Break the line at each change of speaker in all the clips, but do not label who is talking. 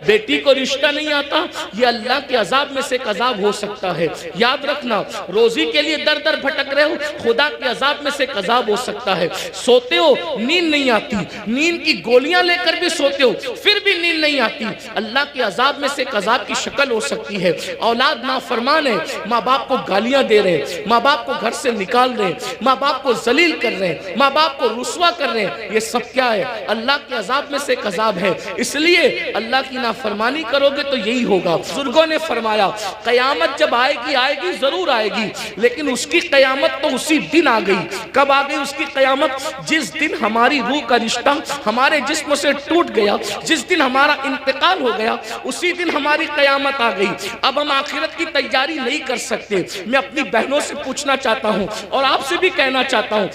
بیٹی کو رشتہ نہیں آتا، یہ اللہ کے عذاب میں سے ایک عذاب ہو سکتا ہے۔ یاد رکھنا، روزی کے لیے در در بھٹک رہے ہو، خدا کے عذاب میں سے ایک عذاب ہو سکتا ہے۔ سوتے ہو، نیند نہیں آتی، نیند کی گولیاں لے کر بھی سوتے ہو پھر بھی نیند نہیں آتی، اللہ کے عذاب میں سے ایک عذاب کی شکل ہو سکتی ہے۔ اولاد نافرمان ہے، ماں باپ کو گالیاں دے رہے ہیں، ماں باپ کو گھر سے نکال رہے ہیں، ماں باپ کو ذلیل کر رہے ہیں، ماں باپ کو رسوا کر رہے ہیں، یہ سب کیا ہے؟ اللہ کے عذاب میں سے ایک عذاب ہے۔ اس لیے اللہ کی نافرمانی کرو گے تو یہی ہوگا۔ بزرگوں نے فرمایا قیامت جب آئے گی ضرور آئے گی، لیکن اس کی قیامت تو اسی دن آ گئی۔ کب آ گئی اس کی قیامت؟ جس دن ہماری روح کا رشتہ ہمارے جسم سے ٹوٹ گیا، جس دن ہمارا انتقال ہو گیا، اسی دن ہماری قیامت آ گئی۔ اب ہم آخرت کی تیاری نہیں کر سکتے۔ میں اپنی بہنوں سے پوچھنا چاہتا ہوں اور آپ سے بھی کہنا چاہتا ہوں،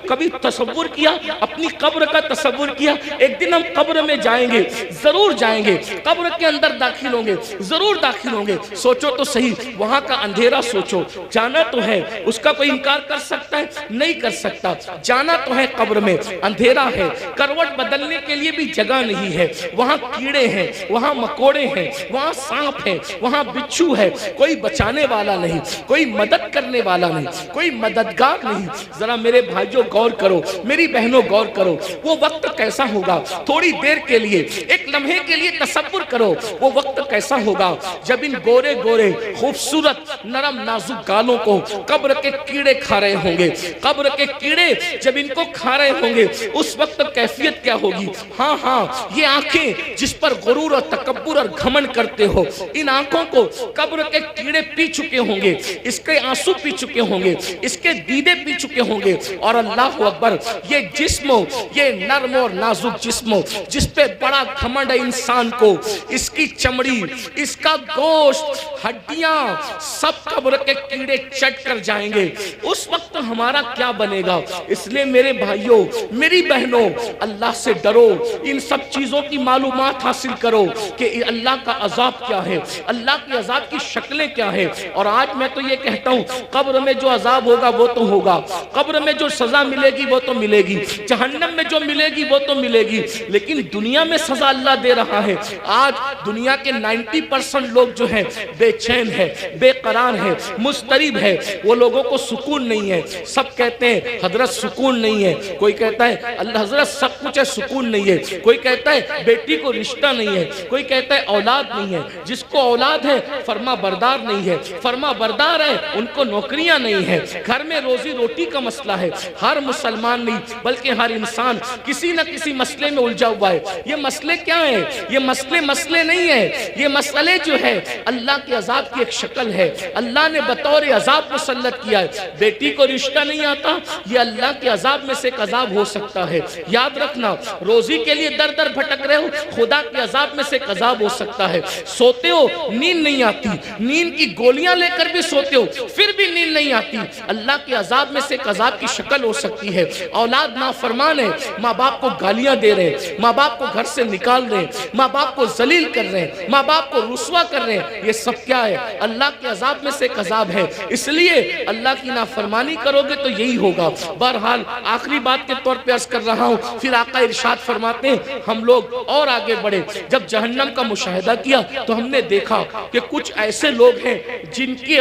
کبھی تصور کیا، اپنی قبر کا تصور کیا؟ ایک دن ہم قبر میں جائیں گے، ضرور جائیں گے، قبر کے اندر داخل ہوں گے، ضرور داخل ہوں گے۔ سوچو تو صحیح، وہاں کا اندھیرا سوچو، جانا تو ہے، اس کا کوئی انکار کر سکتا ہے؟ نہیں کر سکتا۔ جانا تو ہے قبر میں، اندھیرا ہے، کروٹ بدلنے کے لیے بھی جگہ نہیں ہے، وہاں کیڑے ہیں، وہاں مکوڑے ہیں، وہاں سانپ ہیں، وہاں بچھو ہے، کوئی بچانے والا نہیں، کوئی مدد کرنے والا نہیں، کوئی مددگار نہیں۔ ذرا میرے بھائیوں غور کرو، میری بہنوں غور کرو، وہ وقت کیسا ہوگا؟ تھوڑی دیر کے لیے، ایک لمحے کے لیے تصور کرو، وہ وقت کیسا ہوگا جب ان گورے گورے خوبصورت نرم نازک گالوں کو قبر کے کیڑے کھا رہے ہوں گے۔ قبر کے کیڑے جب ان کو کھا رہے ہوں گے، اس وقت کیفیت کیا ہوگی؟ ہاں یہ آنکھیں جس پر غرور اور تکبر اور گھمنڈ کرتے ہو، ان آنکھوں کو قبر کے کیڑے پی چکے ہوں گے، اس کے آنسو پی چکے ہوں گے، اس کے دیدے پی چکے ہوں گے۔ اور اللہ اکبر، یہ جسم، یہ نرم اور نازک جسم جس پہ بڑا گھمنڈ ہے انسان کو، اس کی چمڑی، اس کا گوشت، ہڈیاں سب قبر کے کیڑے چٹ کر جائیں گے۔ اس وقت ہمارا کیا بنے گا؟ اس لیے میرے بھائیوں، میری بہنوں، اللہ سے ڈرو، ان سب چیزوں کی معلومات حاصل کرو کہ اللہ کا عذاب کیا ہے، اللہ کی عذاب کی شکلیں کیا ہے۔ اور آج میں تو یہ کہتا ہوں، قبر میں جو عذاب ہوگا وہ تو ہوگا، قبر میں جو سزا ملے گی وہ تو ملے گی، جہنم میں جو ملے گی وہ تو ملے گی، لیکن دنیا میں سزا اللہ دے رہا ہے۔ آج دنیا کے 90% لوگ جو ہیں بے چین ہے، بے قرار ہے، مضطرب ہے، وہ لوگوں کو سکون نہیں ہے۔ سب کہتے ہیں حضرت سکون نہیں ہے، کوئی کہتا ہے اللہ حضرت سب کچھ ہے سکون نہیں ہے، کوئی کہتا ہے بیٹی کو رشتہ نہیں ہے، کوئی کہتا ہے اولاد نہیں ہے۔ جس کو اولاد ہے فرما بردار نہیں ہے، فرما بردار ہے ان کو نوکریاں نہیں ہے، گھر میں روزی روٹی کا مسئلہ ہے۔ ہر مسلمان نہیں بلکہ ہر انسان کسی نہ کسی مسئلے میں الجھا ہوا ہے۔ یہ مسئلے کیا ہیں؟ یہ مسئلے نہیں ہیں، یہ مسئلے جو ہے اللہ کے عذاب کی ایک شکل ہے۔ اللہ نے بطور عذاب مسلط کیا ہے۔ بیٹی کو رشتہ نہیں آتا، یہ اللہ کے عذاب میں سے ایک عذاب ہو سکتا ہے۔ یاد رکھنا، روزی کے لیے در در بھٹک رہے ہو، خدا کے عذاب میں سے ایک عذاب ہو سکتا ہے۔ سوتے ہو، نیند نہیں آتی، نیند کی گولیاں لے کر بھی سوتے ہو پھر بھی نیند نہیں آتی، اللہ کے عذاب میں سے ایک عذاب کی شکل ہو سکتی ہے۔ اولاد نافرمان ہے، ماں باپ کو گالیاں دے رہے ہیں، ماں باپ کو گھر سے نکال رہے ہیں، ماں باپ کو ذلیل کر رہے ہیں، ماں باپ کو رسوا کر رہے ہیں، یہ سب کیا ہے؟ اللہ کے عذاب میں سے ایک عذاب ہے۔ اس لیے اللہ کی نافرمانی کرو گے تو یہی ہوگا۔ بہرحال آخری بات کے طور پہ عرض کر رہا ہوں، پھر آقا ارشاد فرماتے ہیں ہم لوگ اور آگے بڑھے۔ جب جہنم کا مشاہدہ کیا تو ہم نے دیکھا کہ کچھ ایسے لوگ ہیں جن کے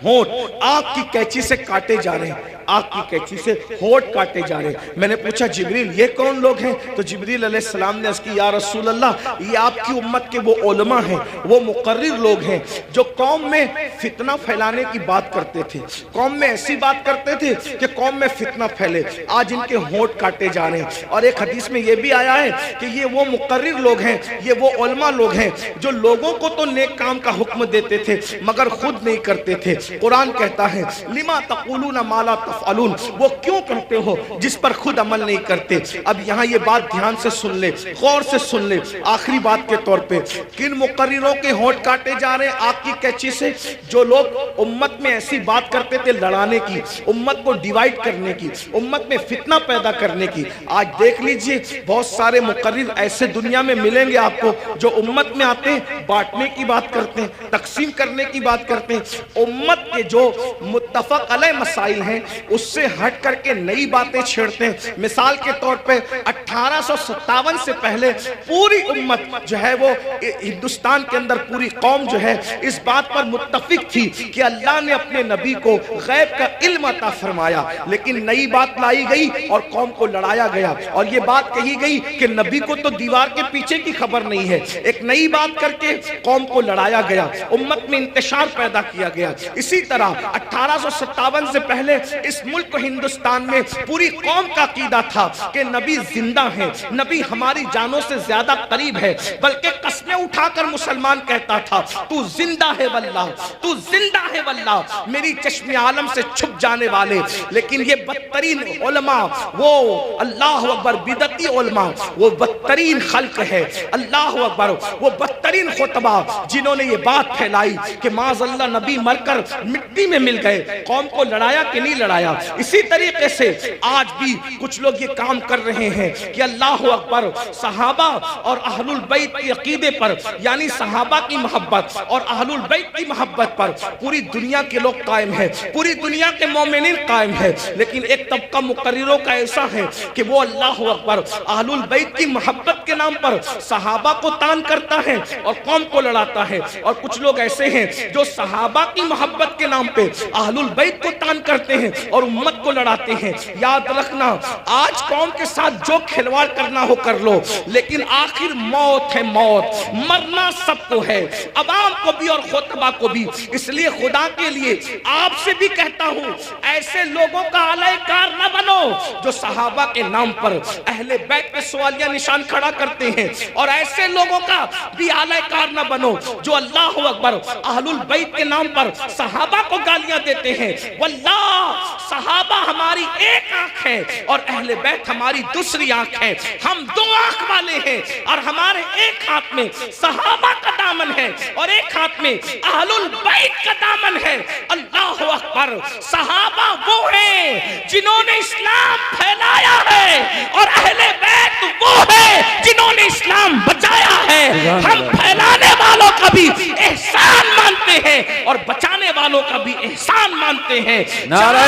ہونٹ آگ کی کینچی سے کاٹے جا رہے ہیں، آگ کی کینچی سے ہونٹ کاٹے جا رہے ہیں۔ میں نے پوچھا جبریل یہ کون لوگ ہیں؟ تو جبریل علیہ السلام نے عرض کی یا رسول اللہ، یہ آپ کی امت کے وہ علماء ہیں، وہ مقرر لوگ ہیں جو قوم میں فتنہ پھیلانے کی بات کرتے تھے، قوم میں ایسی بات کرتے تھے کہ قوم میں فتنہ پھیلے۔ آج ان کے ہونٹ کاٹے جا رہے ہیں۔ اور ایک حدیث میں یہ بھی آیا ہے کہ یہ وہ مقرر لوگ ہیں، یہ وہ علماء لوگ ہیں جو لوگوں کو تو نیک کام کا حکم دیتے تھے مگر خود نہیں کرتے تھے۔ قرآن کہتا ہے لما تقولون ما لا تفعلون، وہ کیوں کہتے ہو جس پر خود عمل نہیں کرتے۔ اب یہاں یہ بات دھیان سے سن لے، غور سے سن لے۔ آخری بات کے طور پہ کن مقرروں کے ہونٹ کاٹے جا رہے ہیں آگ کی کینچی سے؟ جو لوگ امت میں ایسی بات کرتے تھے لڑانے کی، امت کو ڈیوائیڈ کرنے کی، امت میں فتنہ پیدا کرنے کی۔ آج دیکھ لیجئے بہت سارے مقرر ایسے دنیا میں ملیں گے آپ کو جو امت میں آتے ہیں بانٹنے کی بات کرتے ہیں، تقسیم کرنے کی بات کرتے ہیں۔ امت کے جو متفق علیہ مسائل ہیں
اس سے ہٹ کر کے نئی باتیں چھیڑتے ہیں. مثال کے طور پہ 1857 سے پہلے پوری امت جو ہے وہ ہندوستان کے اندر پوری قوم جو ہے اس بات پر متفق تھی کہ اللہ نے اپنے نبی کو غیب کا علم عطا فرمایا، لیکن نئی بات لائی گئی اور قوم کو لڑایا گیا، اور یہ بات کہی گئی کہ نبی کو تو دیوار کے پیچھے کی خبر نہیں ہے. ایک نئی بات کر کے قوم کو لڑایا گیا، امت میں انتشار پیدا کیا گیا. اسی طرح 1857 سے پہلے اس ملک ہندوستان میں پوری قوم کا عقیدہ تھا کہ نبی زندہ ہے، نبی ہماری جانوں سے زیادہ قریب ہے، بلکہ قسمیں اٹھا کر مسلمان کہتا تھا تو زندہ ہے واللہ، تو زندہ ہے واللہ، میری چشم عالم سے چھپ جانے والے. لیکن یہ بدترین علماء، وہ اللہ اکبر بدعتی علماء، وہ بدترین خلق ہے، اللہ اکبر، وہ بدترین خطبہ جنہوں نے یہ بات پھیلائی کہ معاذ اللہ نبی مر کر مٹی میں مل گئے. قوم کو لڑایا کہ نہیں لڑایا؟ اسی طریقے سے آج بھی کچھ لوگ یہ کام کر رہے ہیں کہ اللہ اکبر صحابہ اور اہل البیت کے عقیدے پر، یعنی صحابہ کی محبت اور اہل البیت کی محبت پر پوری دنیا کے لوگ قائم ہیں، پوری دنیا کے مومنین قائم ہیں. لیکن ایک طبقہ مقرروں کا ایسا ہے کہ وہ اللہ اکبر اہل البیت کی محبت کے نام پر صحابہ کو تان کرتا ہے اور قوم کو لڑاتا ہے. اور کچھ لوگ ایسے ہیں جو صحابہ کی محبت کے نام پہ اہل البیت کو تان کرتے ہیں اور امت کو لڑاتے ہیں. یاد رکھنا، آج قوم کے ساتھ جو کھلواڑ کرنا ہو کر لو، لیکن آخر موت ہے، موت، مرنا سب کو ہے، عوام کو بھی اور خطبہ کو بھی. اس لیے خدا کے لیے آپ سے بھی کہتا ہوں، ایسے لوگوں کا علیہ کار نہ بنو جو صحابہ کے نام پر اہل بیت پہ سوالیہ نشان کھڑا کرتے ہیں، اور ایسے لوگوں کا بھی علیہ کار نہ بنو جو اللہ اکبر اہل البیت کے نام پر صحابہ کو گالیاں دیتے ہیں. واللہ صحابہ ہماری ایک آنکھ ہے اور اہل بیت ہماری دوسری آنکھ ہے. ہم دو آنکھ والے ہیں اور ہمارے ایک ہاتھ میں صحابہ کا دامن ہے اور ایک ہاتھ میں اہل البیت کا دامن ہے. اللہ اکبر، صحابہ وہ ہیں جنہوں نے اسلام پھیلایا ہے اور اہل بیت وہ ہیں جنہوں نے اسلام بچایا ہے. ہم پھیلانے والوں کا بھی احسان مانتے ہیں اور بچانے والوں کا بھی احسان مانتے ہیں.
نعرہ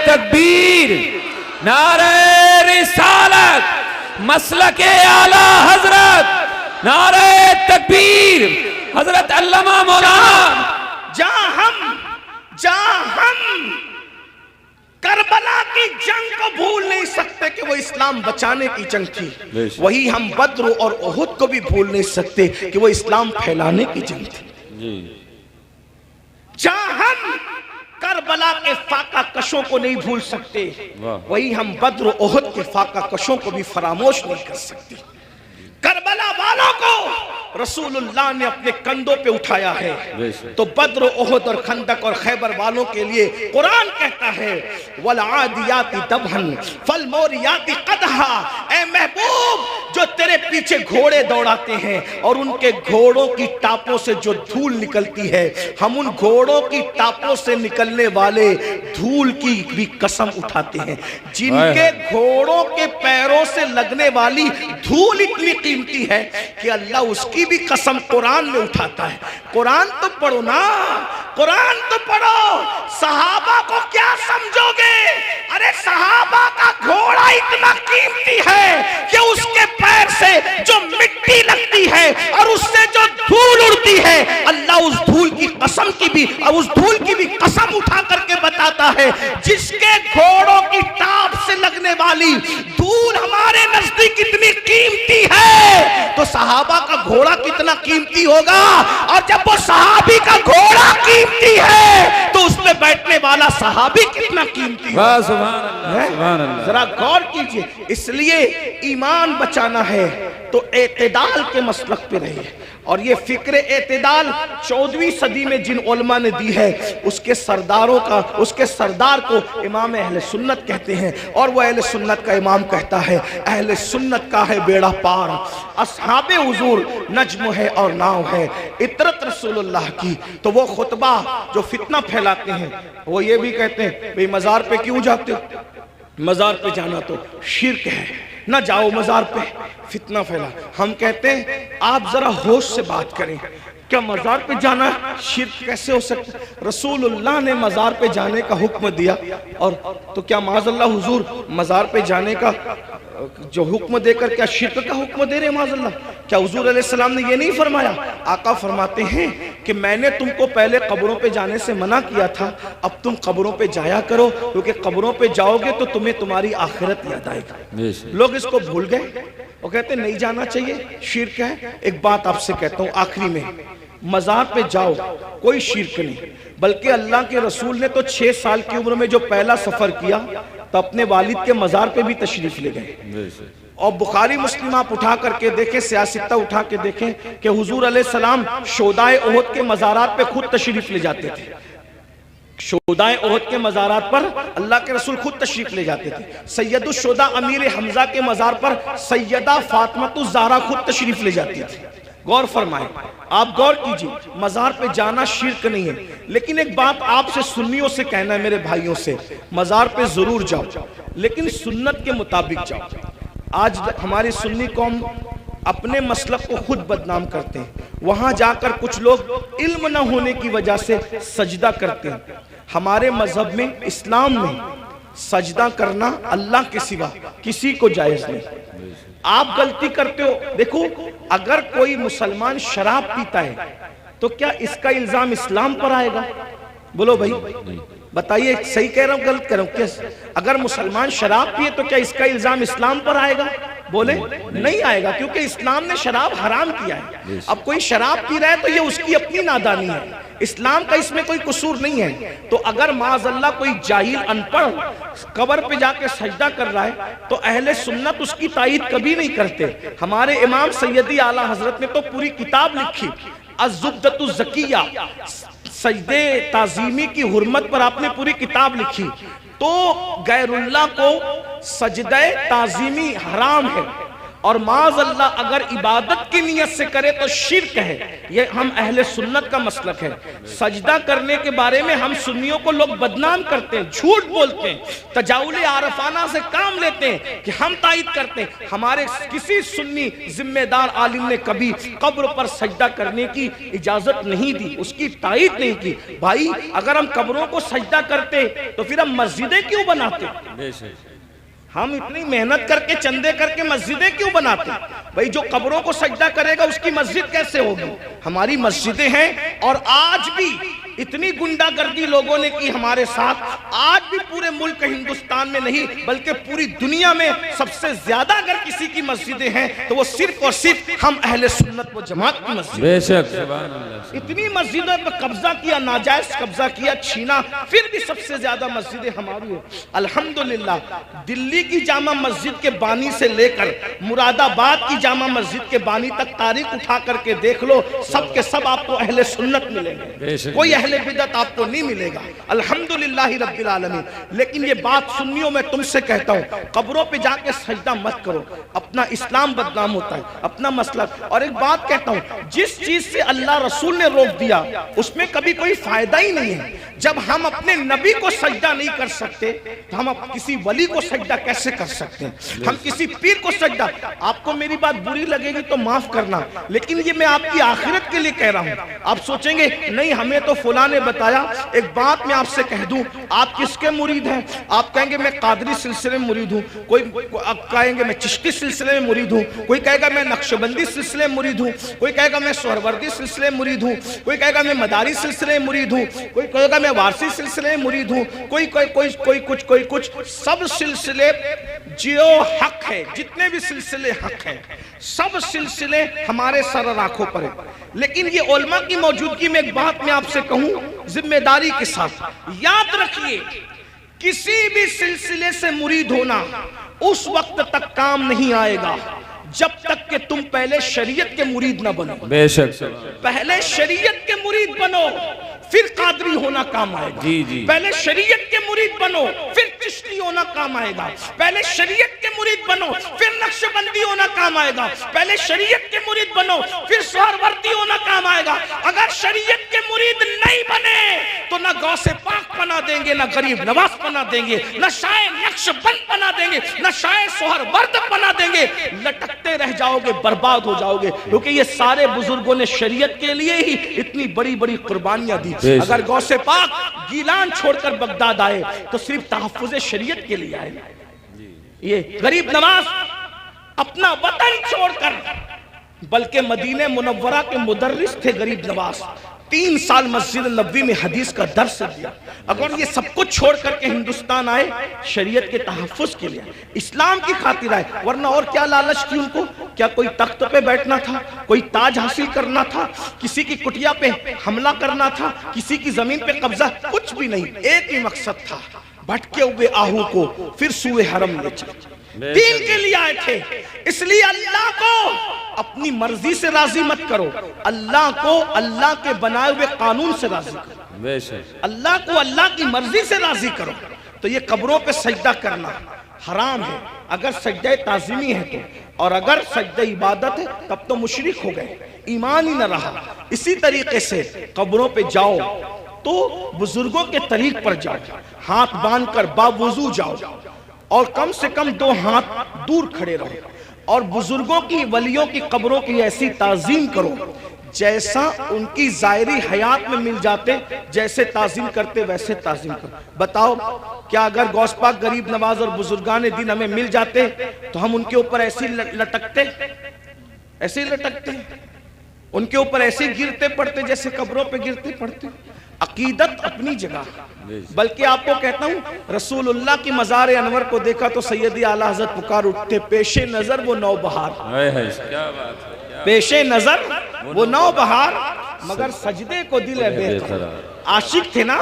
تکبیر، نعرہ رسالت، مسلک اعلی حضرت، نعرہ تکبیر، حضرت علامہ مولانا.
جہاں ہم کربلا کی جنگ کو بھول نہیں سکتے کہ وہ اسلام بچانے کی جنگ تھی، وہی ہم بدر اور احد کو بھی بھول نہیں سکتے کہ وہ اسلام پھیلانے کی جنگ تھی. جہاں ہم کربلا کے فاقہ کشوں کو نہیں بھول سکتے، وہی ہم بدر و احد کے فاقہ کشوں کو بھی فراموش نہیں کر سکتے. کربلا والوں کو رسول اللہ نے اپنے کندھوں پہ اٹھایا ہے، تو بدر و احد اور خندق اور خیبر والوں کے لیے قرآن کہتا ہے وَالْعَادِيَاتِ دَبْحًا فَالْمُورِيَاتِ قَدْحًا. اے محبوب، جو تیرے پیچھے گھوڑے دوڑاتے ہیں اور ان کے گھوڑوں کی ٹاپوں سے جو دھول نکلتی ہے، ہم ان گھوڑوں کی ٹاپوں سے نکلنے والے دھول کی بھی قسم اٹھاتے ہیں. جن کے گھوڑوں کے پیروں سے لگنے والی دھول اتنی قیمتی ہے کہ اللہ اس کی بھی قسم قرآن میں اٹھاتا ہے. قرآن تو پڑھو نا، قرآن تو پڑھو. صحابہ کو کیا سمجھو گے؟ ارے صحابہ کا گھوڑا اتنا قیمتی ہے کہ اس کے پیر سے جو مٹی لگتی ہے اور اس سے جو دھول اڑتی ہے، اللہ اس دھول کی قسم کی بھی اور اس دھول کی بھی قسم اٹھا کر کے بتاتا ہے جس کے گھوڑوں کی ٹاپ سے لگنے والی دھول ہمارے نزدیک اتنی قیمتی ہے تو صحابہ کا گھوڑا کتنا قیمتی ہوگا. اور جب وہ صحابی کا گھوڑا قیمتی ہے تو اس میں بیٹھنے والا صحابی کتنا قیمتی ہے.
سبحان اللہ.
ذرا غور کیجئے. اس لیے ایمان بچانا ہے تو اعتدال کے مسلک پہ رہیے. اور یہ فکر اعتدال 14ویں صدی میں جن علماء نے دی ہے، اس کے سردار کو امام اہل سنت کہتے ہیں، اور وہ اہل سنت کا امام کہتا ہے اہل سنت کا ہے بیڑا پار، اصحاب حضور نجم ہے اور ناؤ ہے، اطرت رسول اللہ کی. تو وہ خطبہ جو فتنہ پھیلاتے ہیں وہ یہ بھی کہتے ہیں بھئی مزار پہ کیوں جاتے ہو؟ مزار پہ جانا تو شرک ہے، نہ جاؤ مزار پہ، فتنہ پھیلا. ہم کہتے ہیں آپ ذرا ہوش سے بات کریں. کیا مزار پہ جانا شرک کیسے ہو سکتا ہے؟ رسول اللہ نے مزار پہ جانے کا حکم دیا، اور تو کیا معاذ اللہ حضور مزار پہ جانے کا جو حکم دے کر کیا شرک کا حکم دے رہے ہیں معاذ اللہ؟ کیا حضور علیہ السلام نے یہ نہیں فرمایا؟ آقا فرماتے ہیں کہ میں نے تم کو پہلے قبروں پہ جانے سے منع کیا تھا، اب تم قبروں پہ جایا کرو، کیونکہ قبروں پہ جاؤ گے تو تمہیں تمہاری آخرت یاد آئے گی۔ لوگ اس کو بھول گئے، وہ کہتے ہیں نہیں جانا چاہیے، شرک ہے۔ ایک بات آپ سے کہتا ہوں آخری میں، مزار پہ جاؤ کوئی شرک نہیں، بلکہ اللہ کے رسول نے تو 6 سال کی عمر میں جو پہلا سفر کیا تو اپنے والد کے مزار پہ بھی تشریف لے گئے۔ اور بخاری مسلم آپ اٹھا کر کے دیکھیں، سیاستہ اٹھا کے دیکھیں کہ حضور علیہ السلام شہدائے احد کے مزارات پہ خود تشریف لے جاتے تھے۔ شہدائے احد کے مزارات پر اللہ کے رسول خود تشریف لے جاتے تھے۔ سید الشہداء امیر حمزہ کے مزار پر سیدہ فاطمہ الزہرا خود تشریف لے جاتی تھی۔ غور فرمائیں، آپ غور کیجئے، مزار پہ جانا شرک نہیں ہے، لیکن ایک بات آپ سے سنیوں سے کہنا ہے، میرے بھائیوں سے، مزار پہ ضرور جاؤ لیکن سنت کے مطابق جاؤ۔ آج ہماری سنی قوم اپنے مسلک کو خود بدنام کرتے ہیں، وہاں جا کر کچھ لوگ علم نہ ہونے کی وجہ سے سجدہ کرتے ہیں۔ ہمارے مذہب میں، اسلام میں سجدہ کرنا اللہ کے سوا کسی کو جائز نہیں۔ آپ غلطی کرتے ہو، دیکھو اگر کوئی مسلمان شراب پیتا ہے تو کیا اس کا الزام اسلام پر آئے گا؟ بولو بھائی بتائیے، صحیح کہہ رہا ہوں غلط کہہ رہا ہوں؟ اگر مسلمان شراب پیے تو کیا اس کا الزام اسلام پر آئے گا؟ بولے نہیں آئے گا، کیونکہ اسلام نے شراب حرام کیا ہے۔ اب کوئی شراب پی رہا ہے تو یہ اس کی اپنی نادانی ہے، اسلام کا اس میں کوئی قصور نہیں ہے۔ تو اگر معاذ اللہ کوئی جاہل ان پڑھ قبر پہ جا کے سجدہ کر رہا ہے تو اہل سنت اس کی تائید کبھی نہیں کرتے۔ ہمارے امام سیدی اعلیٰ حضرت نے تو پوری کتاب لکھی، الزبدۃ الزکیہ، سجدے تعظیمی کی حرمت پر آپ نے پوری کتاب لکھی۔ تو غیر اللہ کو سجدہ تعظیمی حرام ہے، اور معاذ اللہ اگر عبادت کی نیت سے کرے تو شرک ہے۔ یہ ہم اہل سنت کا مسلک ہے۔ سجدہ کرنے کے بارے میں ہم سنیوں کو لوگ بدنام کرتے ہیں، جھوٹ بولتے ہیں، تجاول عارفانہ سے کام لیتے ہیں کہ ہم تائید کرتے ہیں۔ ہمارے کسی سنی ذمہ دار عالم نے کبھی قبر پر سجدہ کرنے کی اجازت نہیں دی، اس کی تائید نہیں کی۔ بھائی اگر ہم قبروں کو سجدہ کرتے تو پھر ہم مسجدیں کیوں بناتے؟ ہم اتنی محنت کر کے چندے کر کے مسجدیں کیوں بناتے؟ بھئی جو قبروں کو سجدہ کرے گا اس کی مسجد کیسے ہوگی؟ ہماری مسجدیں ہیں، اور آج بھی اتنی گنڈا گردی لوگوں نے کی ہمارے ساتھ، آج بھی پورے ملک ہندوستان میں نہیں بلکہ پوری دنیا میں سب سے زیادہ اگر کسی کی مسجدیں ہیں تو وہ صرف اور صرف ہم اہل سنت و جماعت کی مسجد۔
بے شک، سبحان اللہ۔
اتنی مسجدوں پر قبضہ کیا، ناجائز قبضہ کیا، چھینا، پھر بھی سب سے زیادہ مسجدیں ہماری ہیں۔ الحمدللہ دلی کی جامع مسجد کے بانی سے لے کر مراد آباد کی جامع مسجد کے بانی تک تاریخ اٹھا کر کے دیکھ لو، سب کے سب آپ کو اہل سنت ملیں گے، کوئی اہل بدعت آپ کو نہیں ملے گا، الحمدللہ رب العالمین۔ لیکن یہ بات سنیوں میں تم سے کہتا ہوں، قبروں پہ جا کے سجدہ مت کرو، اپنا اسلام بدنام ہوتا ہے، اپنا مسلک۔ اور ایک بات کہتا ہوں، جس چیز سے اللہ رسول نے روک دیا اس میں کبھی کوئی فائدہ ہی نہیں ہے۔ جب ہم اپنے نبی کو سجدہ نہیں کر سکتے تو ہم کسی ولی کو سجدہ کیسے کر سکتے ہیں؟ ہم کسی پیر کو سجدہ، آپ کو میری بات بری لگے گی تو معاف کرنا، لیکن یہ میں آپ کی آخرت کے لیے کہہ رہا ہوں۔ آپ سوچیں گے نہیں ہمیں تو فلاں نے بتایا۔ ایک بات میں آپ سے کہہ دوں، آپ کس کے مرید ہیں؟ آپ کہیں گے میں قادری سلسلے میں مرید ہوں، کوئی کہیں گے میں چشتی سلسلے میں مرید ہوں، کوئی کہے گا میں نقشبندی سلسلے میں مرید ہوں، کوئی کہے گا میں سہروردی سلسلے میں مرید ہوں، کوئی کہے گا میں مداری سلسلے میں مرید ہوں، کوئی کہے گا میں وارسی سلسلے میں مرید ہوں، کوئی کچھ۔ سب سلسلے جو حق ہے، جتنے بھی سلسلے حق ہیں، سب سلسلے ہمارے سر آنکھوں پر ہیں۔ لیکن یہ علماء کی موجودگی میں ایک بات میں آپ سے کہوں ذمہ داری کے ساتھ، یاد رکھیے کسی بھی سلسلے سے مرید ہونا اس وقت تک کام نہیں آئے گا جب تک کہ تم پہلے شریعت کے مرید نہ بنو۔
بے شک،
پہلے شریعت کے مرید بنو پھر قادری ہونا کام آئے گا۔ پہلے شریعت کے مرید بنو پھر چشتی ہونا کام آئے گا۔ پہلے شریعت کے مرید بنو پھر نقشبندی ہونا کام آئے گا۔ پہلے شریعت کے مرید بنو پھر سہروردی ہونا کام آئے گا۔ اگر شریعت کے مرید نہیں بنے تو نہ غوث پاک بنا دیں گے، نہ غریب نواز بنا دیں گے، نہ شاعر نقش بند بنا دیں گے، نہ شاعر سہر ورد بنا دیں گے. لٹکتے رہ جاؤ گے، برباد ہو جاؤ گے، کیونکہ یہ سارے بزرگوں نے شریعت کے لیے ہی اتنی بڑی بڑی قربانیاں دی. اگر غوث پاک گیلان چھوڑ کر بغداد آئے تو صرف تحفظ شریعت کے لیے آئے. یہ غریب نواز اپنا وطن چھوڑ کر، بلکہ مدینہ منورہ کے مدرس تھے غریب نواز، 3 سال مسجد نبوی میں حدیث کا درس دیا. اگر یہ سب کچھ چھوڑ کر کے ہندوستان آئے شریعت کے تحفظ کے لیے، اسلام کی خاطر آئے، ورنہ اور کیا لالچ تھی ان کو؟ کیا کوئی تخت پہ بیٹھنا تھا، کوئی تاج حاصل کرنا تھا، کسی کی کٹیا پہ حملہ کرنا تھا، کسی کی زمین پہ قبضہ؟ کچھ بھی نہیں. ایک ہی مقصد تھا، بھٹکے ہوئے آہو کو پھر سوئے حرم لے چلے. دین کے لیے آئے تھے. اس لیے اللہ کو اپنی مرضی سے راضی مت کرو، اللہ کو اللہ کے بنائے ہوئے قانون سے راضی کرو. اللہ کو اللہ کی مرضی سے راضی کرو. تو یہ قبروں پہ سجدہ کرنا حرام ہے اگر سجدہ تعظیمی ہے تو، اور اگر سجدہ عبادت ہے تب تو مشرک ہو گئے، ایمان ہی نہ رہا. اسی طریقے سے قبروں پہ جاؤ تو بزرگوں کے طریق پر جاؤ، ہاتھ باندھ کر باوضو جاؤ، اور کم سے کم 2 ہاتھ دور کھڑے رہو، اور بزرگوں کی ولیوں کی قبروں کی ایسی تعظیم کرو جیسا ان کی ظاہری حیات میں مل جاتے، جیسے تعظیم کرتے ویسے تعظیم کرو. بتاؤ کیا اگر غوث پاک غریب نواز اور بزرگان دین ہمیں مل جاتے تو ہم ان کے اوپر ایسے لٹکتے، ایسے لٹکتے، ان کے اوپر ایسے گرتے پڑتے جیسے قبروں پہ گرتے پڑتے؟ عقیدت اپنی جگہ. بلکہ آپ کو کہتا ہوں، رسول اللہ کی مزار انور کو دیکھا تو سیدی اعلیٰ حضرت پکار اٹھتے، پیش نظر وہ نو بہار، پیش نظر وہ نو بہار، مگر سجدے کو دل ہے بے قرار. عاشق تھے نا،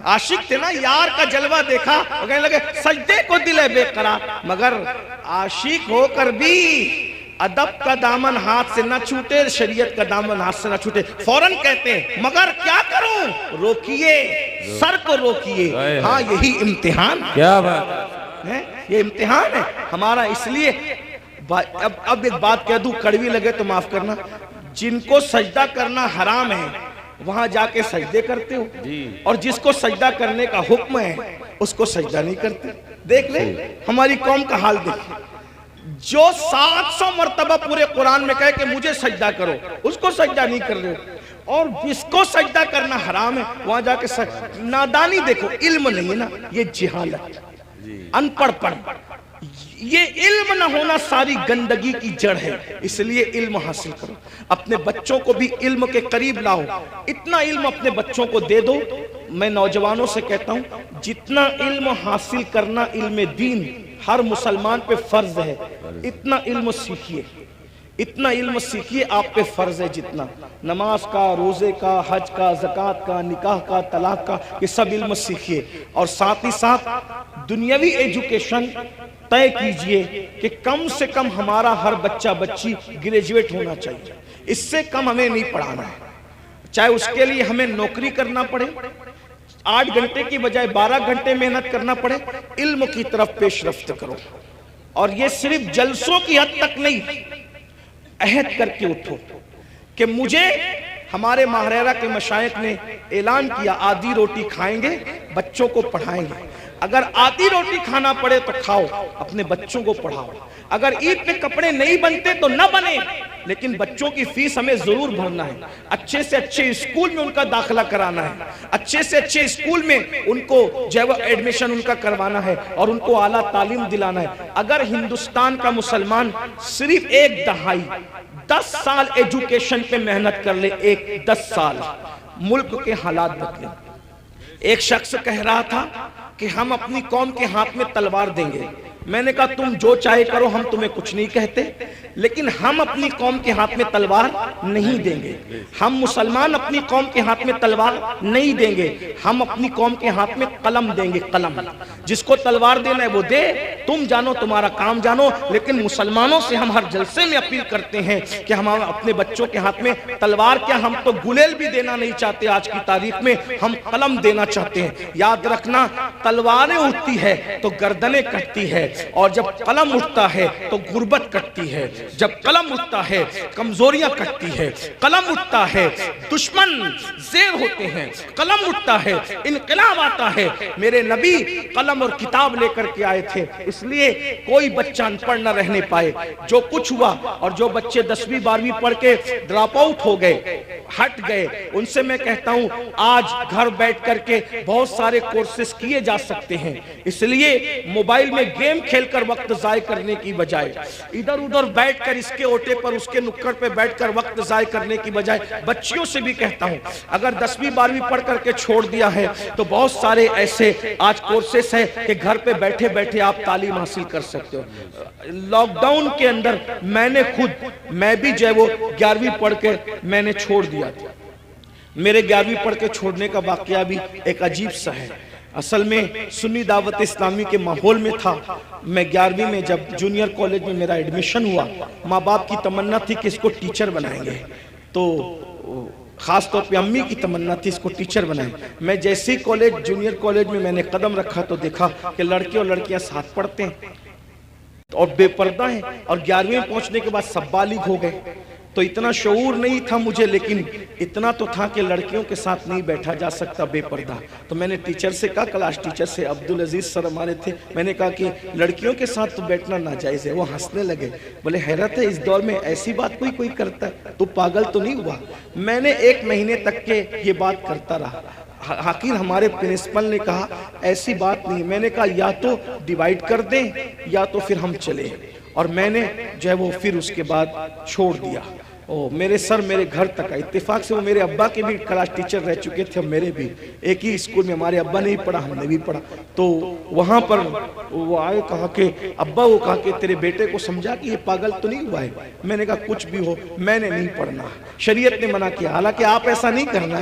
عاشق تھے نا، یار کا جلوہ دیکھا اور کہنے لگے سجدے کو دل ہے بے قرار. مگر عاشق ہو کر بھی ادب کا دامن ہاتھ سے نہ چھوٹے، شریعت کا دامن ہاتھ سے نہ چھوٹے. فوراً کہتے ہیں مگر کیا کروں؟ روکیے، سر کو روکیے. ہاں یہی امتحان، کیا بات ہے، یہ امتحان ہے ہمارا. اس لیے اب ایک بات کہہ دوں، کڑوی لگے تو معاف کرنا، جن کو سجدہ کرنا حرام ہے وہاں جا کے سجدے کرتے ہو، اور جس کو سجدہ کرنے کا حکم ہے اس کو سجدہ نہیں کرتے. دیکھ لیں ہماری قوم کا حال دیکھیں، جو 700 مرتبہ پورے قرآن میں کہے کہ مجھے سجدہ کرو، اس کو سجدہ نہیں کر رہے ہو، اور جس کو سجدہ کرنا حرام ہے وہاں جا کے نادانی دیکھو. علم نہیں ہے نا، یہ جہالت، ان پڑھ پڑھ. یہ علم نہ ہونا ساری گندگی کی جڑ ہے. اس لیے علم حاصل کرو، اپنے بچوں کو بھی علم کے قریب لاؤ. اتنا علم اپنے بچوں کو دے دو. میں نوجوانوں سے کہتا ہوں، جتنا علم حاصل کرنا علم دین ہر مسلمان پہ فرض ہے، اتنا علم سیکھیے، اتنا علم سیکھیے، آپ پہ فرض ہے جتنا. نماز کا، روزے کا، حج کا، زکوٰۃ کا، نکاح کا، طلاق کا، یہ سب علم سیکھیے. اور ساتھ ہی ساتھ دنیاوی ایجوکیشن طے کیجئے کہ کم سے کم ہمارا ہر بچہ بچی گریجویٹ ہونا چاہیے. اس سے کم ہمیں نہیں پڑھانا ہے، چاہے اس کے لیے ہمیں نوکری کرنا پڑے، 8 گھنٹے کی بجائے 12 گھنٹے محنت کرنا پڑے. علم کی طرف پیش رفت کرو. اور یہ صرف جلسوں کی حد تک نہیں، عہد کر کے اٹھو کہ مجھے، ہمارے ماہریرہ کے مشائخ نے اعلان کیا، آدھی روٹی کھائیں گے، بچوں کو پڑھائیں گے. اگر آدھی روٹی کھانا پڑے تو کھاؤ، اپنے بچوں کو پڑھاؤ. اگر عید پہ کپڑے نہیں بنتے تو نہ بنے، لیکن بچوں کی فیس ہمیں ضرور بھرنا ہے. اچھے سے اچھے اسکول میں ان کا داخلہ کرانا ہے، اچھے سے اچھے اسکول میں ان کو جو ہے وہ ایڈمیشن ان کا کروانا ہے، اور ان کو اعلیٰ تعلیم دلانا ہے. اگر ہندوستان کا مسلمان صرف 1 دہائی 10 سال ایجوکیشن پہ محنت کر لے، 10 سال، ملک کے حالات بدلیں. ایک شخص کہہ رہا تھا کہ ہم اپنی قوم کے ہاتھ میں تلوار دیں گے. میں نے کہا تم جو چاہے کرو، ہم تمہیں کچھ نہیں کہتے، لیکن ہم اپنی قوم کے ہاتھ میں تلوار نہیں دیں گے. ہم مسلمان اپنی قوم کے ہاتھ میں تلوار نہیں دیں گے، ہم اپنی قوم کے ہاتھ میں قلم دیں گے. قلم، جس کو تلوار دینا ہے وہ دے، تم جانو، تمہارا کام جانو. لیکن مسلمانوں سے ہم ہر جلسے میں اپیل کرتے ہیں کہ ہم اپنے بچوں کے ہاتھ میں تلوار کیا، ہم تو گلیل بھی دینا نہیں چاہتے. آج کی تاریخ میں ہم قلم دینا چاہتے ہیں. یاد رکھنا، تلواریں اٹھتی ہے تو گردنیں کٹتی ہے، اور جب قلم اٹھتا ہے تو غربت کٹتی ہے، جب قلم اٹھتا ہے کمزوریاں کٹتی ہے، قلم اٹھتا ہے دشمن زیر ہوتے ہیں، قلم اٹھتا ہے انقلاب آتا ہے۔ میرے نبی قلم اور کتاب لے کر کے آئے تھے، اس لیے کوئی بچہ ان پڑھ نہ رہنے پائے۔ جو کچھ ہوا، اور جو بچے 10ویں 12ویں پڑھ کے ڈراپ آؤٹ ہو گئے، ہٹ گئے، ان سے میں کہتا ہوں آج گھر بیٹھ کر کے بہت سارے کورسز کیے جا سکتے ہیں۔ اس لیے موبائل میں گیم کھیل کر وقت ضائع کرنے کی بجائے، ادھر ادھر بیٹھ کر اس کے اوٹے پر اس کے نکڑ پہ بیٹھ کر وقت ضائع کرنے کی بجائے، بچیوں سے بھی کہتا ہوں اگر 10ویں 12ویں پڑھ کر کے چھوڑ دیا ہے تو بہت سارے ایسے آج کورسز ہیں کہ گھر پہ بیٹھے بیٹھے آپ تعلیم حاصل کر سکتے ہو۔ لاک ڈاؤن کے اندر میں بھی جو ہے وہ 11ویں پڑھ کے میں نے چھوڑ دیا تھا۔ میرے 11ویں پڑھ کے چھوڑنے کا واقعہ بھی ایک عجیب سا ہے۔ اصل میں سنی دعوت اسلامی کے ماحول میں تھا۔ میں 11ویں میں جب جونیئر کالج میں میرا ایڈمیشن ہوا، ماں باپ کی تمنا تھی کہ اس کو ٹیچر بنائیں گے، تو خاص طور پہ امی کی تمنا تھی اس کو ٹیچر بنائیں۔ میں جیسے ہی جونیئر کالج میں نے قدم رکھا تو دیکھا کہ لڑکے اور لڑکیاں ساتھ پڑھتے ہیں اور بے پردہ ہیں، اور 11ویں میں پہنچنے کے بعد سب بالغ ہو گئے۔ تو اتنا شعور نہیں تھا مجھے، لیکن اتنا تو تھا کہ لڑکیوں کے ساتھ نہیں بیٹھا جا سکتا بے پردہ۔ تو میں نے ٹیچر سے کہا، کلاس ٹیچر سے، عبدالعزیز سر ہمارے تھے، میں نے کہا کہ لڑکیوں کے ساتھ تو بیٹھنا ناجائز ہے۔ وہ ہنسنے لگے، بولے حیرت ہے اس دور میں ایسی بات کوئی کرتا ہے، تو پاگل تو نہیں ہوا؟ میں نے 1 مہینے تک کے یہ بات کرتا رہا۔ آخر ہمارے پرنسپل نے کہا ایسی بات نہیں۔ میں نے کہا یا تو ڈیوائیڈ کر دیں یا تو پھر ہم چلیں، اور میں نے جو ہے وہ پھر اس کے بعد چھوڑ دیا۔ میرے سر میرے گھر تک آئے، اتفاق سے وہ میرے ابا کے بھی کلاس ٹیچر رہ چکے تھے، میرے بھی ایک ہی اسکول میں، ہمارے ابا نے بھی پڑھا ہم نے بھی پڑھا۔ تو وہاں پر وہ آئے، کہا کہ ابا، وہ کہا کہ تیرے بیٹے کو سمجھا کہ یہ پاگل تو نہیں ہوا ہے؟ میں نے کہا کچھ بھی ہو میں نے نہیں پڑھنا، شریعت نے منع کیا، حالانکہ آپ ایسا نہیں کرنا۔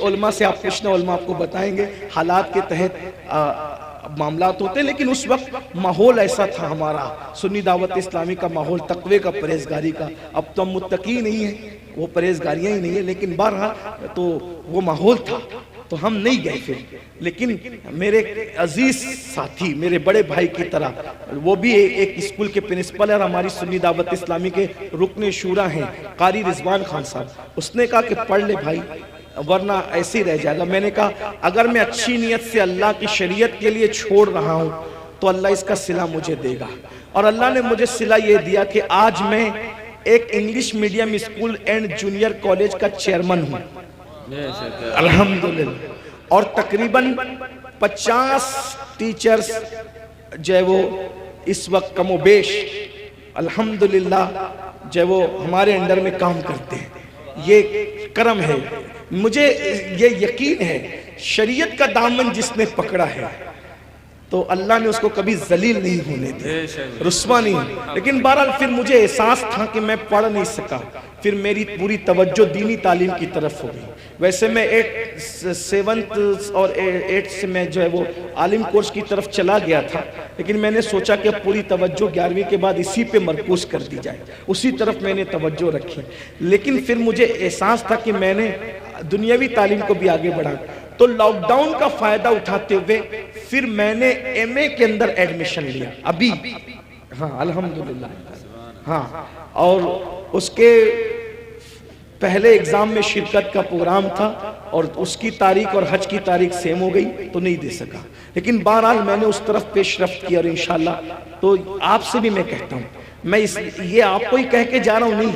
علماء سے آپ پوچھنا، علماء آپ کو بتائیں گے حالات کے تحت معاملات ہوتے ہیں، لیکن اس وقت ماحول ایسا تھا ہمارا سنی دعوت اسلامی کا ماحول، تقوی کا، پرہیزگاری کا۔ اب تو ہم متقی نہیں ہیں، وہ پرہیزگاریاں ہی نہیں ہیں، لیکن بہرحال تو وہ ماحول تھا تو ہم نہیں گئے پھر۔ لیکن میرے عزیز ساتھی، میرے بڑے بھائی کی طرح، وہ بھی ایک اسکول کے پرنسپل اور ہماری سنی دعوت اسلامی کے رکن شورا ہیں، قاری رضوان خان صاحب، اس نے کہا کہ پڑھ لے بھائی ورنہ ایسے ہی رہ جائے گا۔ میں نے کہا اگر میں اچھی نیت سے اللہ کی شریعت کے لیے چھوڑ رہا ہوں تو اللہ اس کا صلہ مجھے دے گا، اور اللہ نے مجھے صلہ یہ دیا کہ آج میں ایک English medium school and junior college کا چیئرمن ہوں الحمدللہ، اور تقریباً 50 ٹیچرز جو ہے وہ اس وقت کم و بیش الحمدللہ جو ہے وہ ہمارے انڈر میں کام کرتے ہیں۔ یہ کرم ہے، مجھے یہ یقین ہے شریعت کا دامن جس نے پکڑا ہے تو اللہ نے اس کو کبھی ذلیل نہیں ہونے دیا، رسوا نہیں۔ لیکن بہرحال پھر مجھے احساس تھا کہ میں پڑھ نہیں سکا، پھر میری پوری توجہ دینی تعلیم کی طرف ہو گئی۔ ویسے میں 7th اور 8th سے میں جو ہے وہ عالم کورس کی طرف چلا گیا تھا، لیکن میں نے سوچا کہ پوری توجہ 11ویں کے بعد اسی پہ مرکوز کر دی جائے، اسی طرف میں نے توجہ رکھی۔ لیکن پھر مجھے احساس تھا کہ میں نے دنیاوی تعلیم کو بھی آگے بڑھا، تو لاک ڈاؤن کا فائدہ اٹھاتے ہوئے پھر میں نے MA کے اندر ایڈمیشن لیا ابھی، ہاں الحمدللہ، ہاں، اور اس کے پہلے ایگزام میں شرکت کا پروگرام تھا اور اس کی تاریخ اور حج کی تاریخ سیم ہو گئی تو نہیں دے سکا، لیکن بہرحال میں نے اس طرف پیش رفت کی، اور انشاءاللہ تو آپ سے بھی میں کہتا ہوں، میں یہ آپ کو ہی کہہ کے جا رہا ہوں نہیں،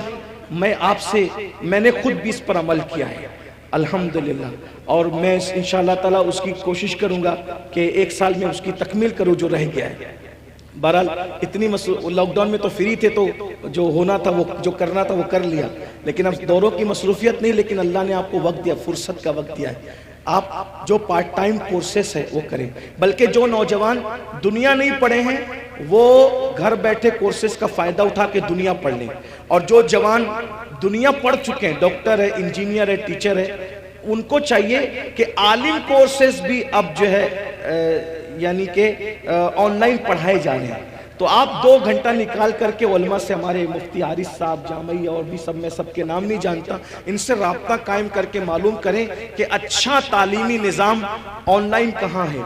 میں نے خود بھی اس پر عمل کیا ہے الحمدللہ، اور میں انشاءاللہ تعالیٰ اس کی کوشش کروں گا کہ 1 سال میں اس کی تکمیل کروں جو رہ گیا ہے۔ بہرحال اتنی لاک ڈاؤن میں تو فری تھے، تو جو ہونا تھا وہ جو کرنا تھا وہ کر لیا، لیکن اب دوروں کی مصروفیت نہیں، لیکن اللہ نے آپ کو وقت دیا، فرصت کا وقت دیا ہے، آپ جو پارٹ ٹائم کورسز ہے وہ کریں، بلکہ جو نوجوان دنیا نہیں پڑھے ہیں وہ گھر بیٹھے کورسز کا فائدہ اٹھا کے دنیا پڑھ لیں، اور جو جوان دنیا پڑھ چکے ہیں، ڈاکٹر ہے، انجینئر ہے، ٹیچر ہے، ان کو چاہیے کہ عالم کورسز بھی اب جو ہے یعنی کہ آن لائن پڑھائے جا رہے ہیں، تو آپ 2 گھنٹہ نکال کر کے علماء سے، ہمارے مفتی حارث صاحب جامعی اور بھی سب، میں سب کے نام نہیں جانتا، ان سے رابطہ قائم کر کے معلوم کریں کہ اچھا تعلیمی نظام آن لائن کہاں ہے،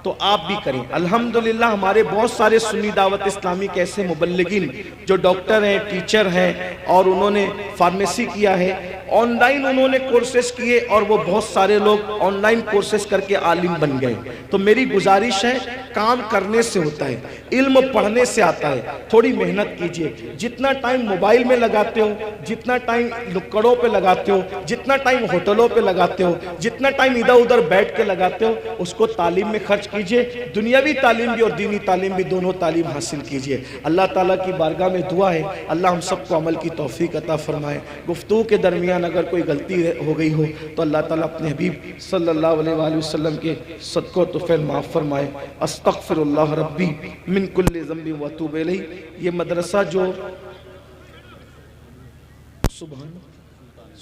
تو آپ بھی کریں۔ الحمدللہ ہمارے بہت سارے سنی دعوت اسلامی کے ایسے مبلغین جو ڈاکٹر ہیں، ٹیچر ہیں، اور انہوں نے فارمیسی کیا ہے، آن لائن انہوں نے کورسز کیے، اور وہ بہت سارے لوگ آن لائن کورسز کر کے عالم بن گئے۔ تو میری گزارش ہے، کام کرنے سے ہوتا ہے، علم پڑھنے سے آتا ہے۔ تھوڑی محنت کیجئے، جتنا ٹائم موبائل میں لگاتے ہو، جتنا ٹائم لکڑوں پہ لگاتے ہو، جتنا ٹائم ہوٹلوں پہ لگاتے ہو، جتنا ٹائم ادھر ادھر بیٹھ کے لگاتے ہو، اس کو تعلیم میں خرچ کیجئے۔ دنیاوی تعلیم بھی اور دینی تعلیم بھی، دونوں تعلیم حاصل کیجئے۔ اللہ تعالیٰ کی بارگاہ میں دعا ہے، اللہ ہم سب کو عمل کی توفیق عطا فرمائے۔ گفتگو کے درمیان اگر کوئی غلطی ہو گئی ہو تو اللہ تعالیٰ اپنے حبیب صلی اللہ علیہ وآلہ وسلم کے صدقہ و طفیل معاف فرمائے۔ استغفر اللہ ربی من کل ذنب واتوب الیہ۔ یہ مدرسہ جو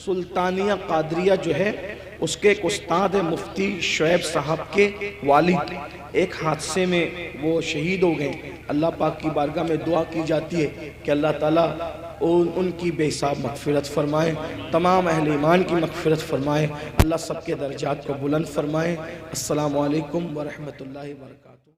سلطانیہ قادریہ جو ہے، اس کے ایک استاد ہے مفتی شعیب صاحب کے والد، ایک حادثے میں وہ شہید ہو گئے۔ اللہ پاک کی بارگاہ میں دعا کی جاتی ہے کہ اللہ تعالیٰ ان کی بے حساب مغفرت فرمائے، تمام اہل ایمان کی مغفرت فرمائے، اللہ سب کے درجات کو بلند فرمائے۔ السلام علیکم ورحمۃ اللہ وبرکاتہ۔